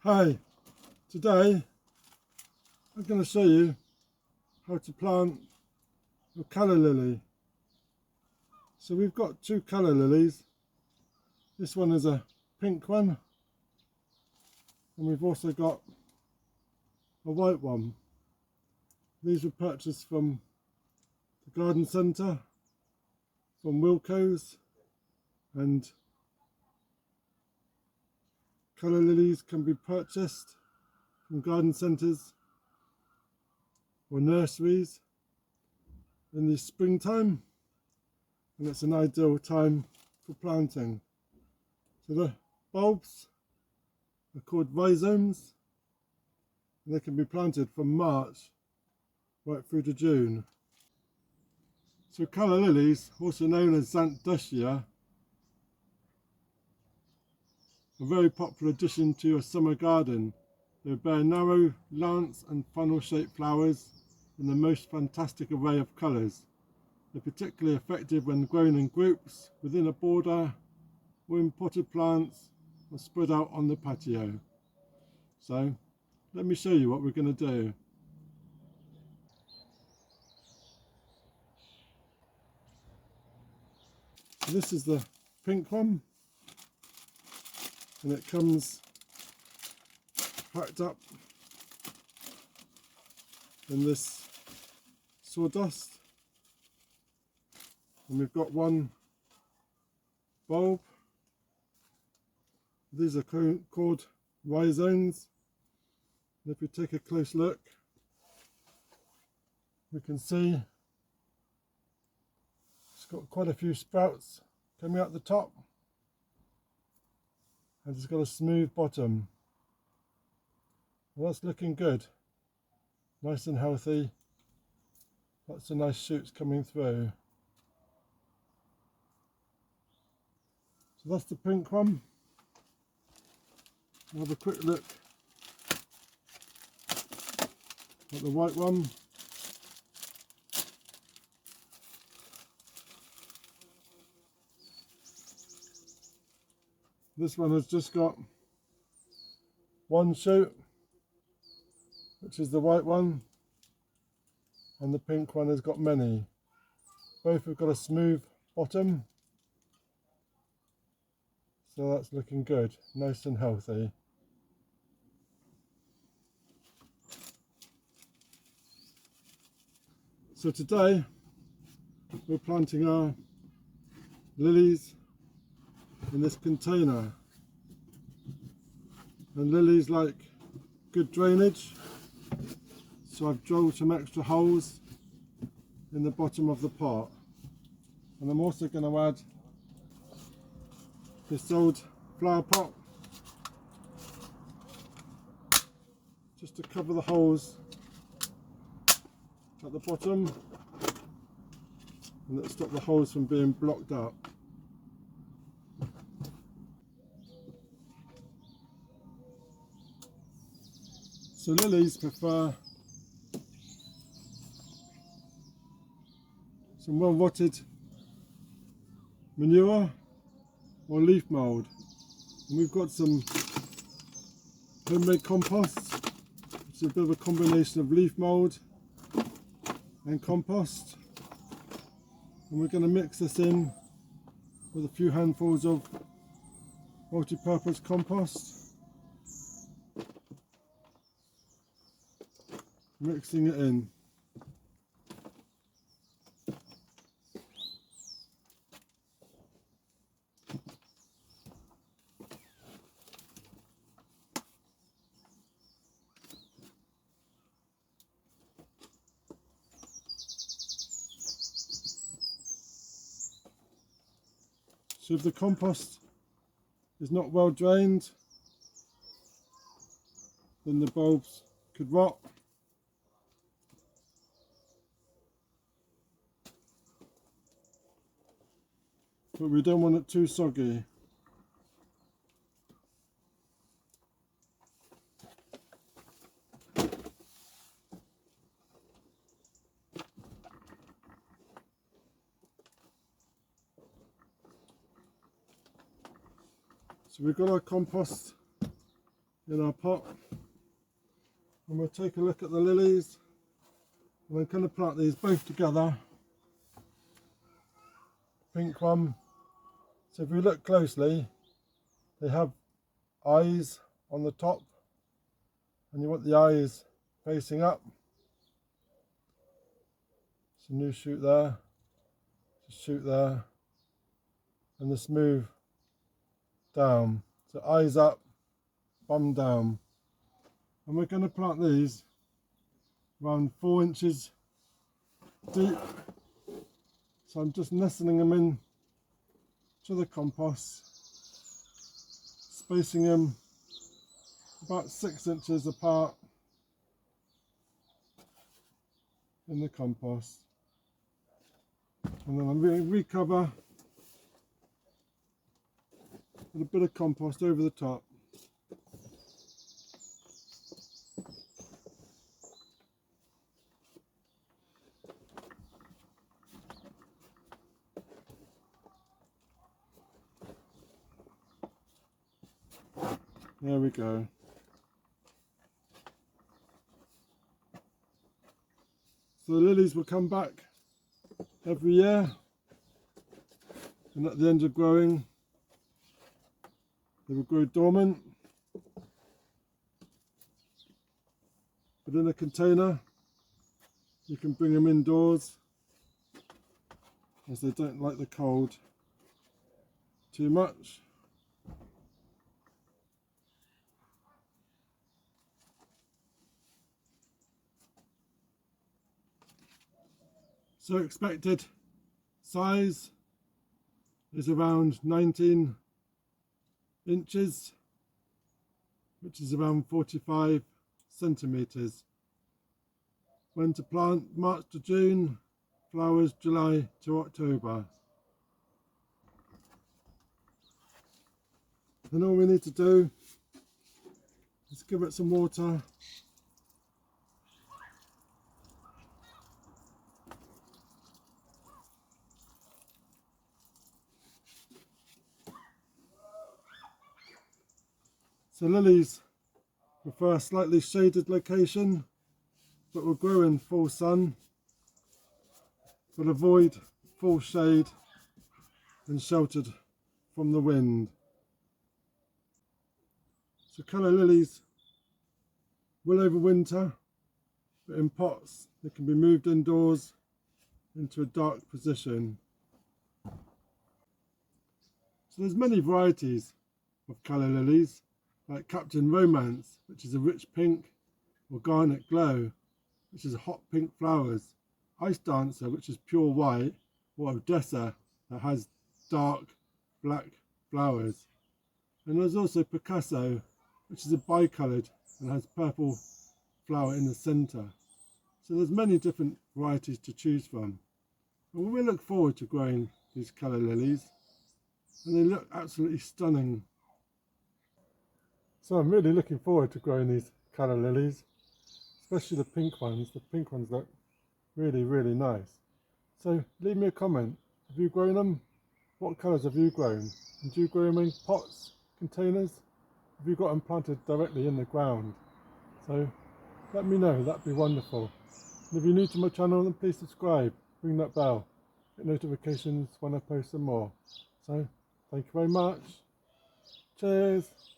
Hi, today I'm going to show you how to plant your calla lily. So we've got two calla lilies. This one is a pink one and we've also got a white one. These were purchased from the garden centre, from Wilco's, and calla lilies can be purchased from garden centres or nurseries in the springtime, and it's an ideal time for planting. So the bulbs are called rhizomes and they can be planted from March right through to June. So calla lilies, also known as Xanthussia, a very popular addition to your summer garden. They bear narrow lance and funnel shaped flowers in the most fantastic array of colours. They're particularly effective when grown in groups, within a border, or in potted plants, or spread out on the patio. So let me show you what we're going to do. So this is the pink one, and it comes packed up in this sawdust, and we've got one bulb. These are called rhizomes, and if we take a close look we can see it's got quite a few sprouts coming out the top, and it's got a smooth bottom. Well, that's looking good, nice and healthy, lots of nice shoots coming through. So that's the pink one. We'll have a quick look at the white one. This one has just got one shoot, which is the white one, and the pink one has got many. Both have got a smooth bottom, so that's looking good, nice and healthy. So today we're planting our lilies in this container, and lilies like good drainage, so I've drilled some extra holes in the bottom of the pot, and I'm also going to add this old flower pot just to cover the holes at the bottom and that stop the holes from being blocked up. So lilies prefer some well rotted manure or leaf mould, and we've got some homemade compost, which is a bit of a combination of leaf mould and compost, and we're going to mix this in with a few handfuls of multi-purpose compost, mixing it in. So if the compost is not well drained, then the bulbs could rot. But we don't want it too soggy. So we've got our compost in our pot, and we'll take a look at the lilies. And we're going to plant these both together. Pink one. So if we look closely, they have eyes on the top, and you want the eyes facing up. It's a new shoot there, just shoot there, and the smooth down. So eyes up, bum down. And we're going to plant these around 4 inches deep. So I'm just nestling them in to the compost, spacing them about 6 inches apart in the compost. And then I'm going to recover with a bit of compost over the top. There we go. So the lilies will come back every year, and at the end of growing they will grow dormant. But in a container you can bring them indoors, as they don't like the cold too much. So expected size is around 19 inches, which is around 45 centimetres. When to plant: March to June, flowers July to October. And all we need to do is give it some water. So lilies prefer a slightly shaded location, but will grow in full sun, but avoid full shade and sheltered from the wind. So Calla lilies will overwinter, but in pots they can be moved indoors into a dark position. So there's many varieties of Calla lilies, like Captain Romance, which is a rich pink, or Garnet Glow, which is hot pink flowers, Ice Dancer, which is pure white, or Odessa, that has dark black flowers. And there's also Picasso, which is a bicoloured and has purple flower in the centre. So there's many different varieties to choose from. And we look forward to growing these Calla lilies, and they look absolutely stunning. So I'm really looking forward to growing these Calla lilies, especially the pink ones. The pink ones look really, really nice. So leave me a comment. Have you grown them? What colours have you grown? And do you grow them in pots, containers? Have you got them planted directly in the ground? So let me know, that'd be wonderful. And if you're new to my channel, then please subscribe, ring that bell, get notifications when I post some more. So thank you very much. Cheers.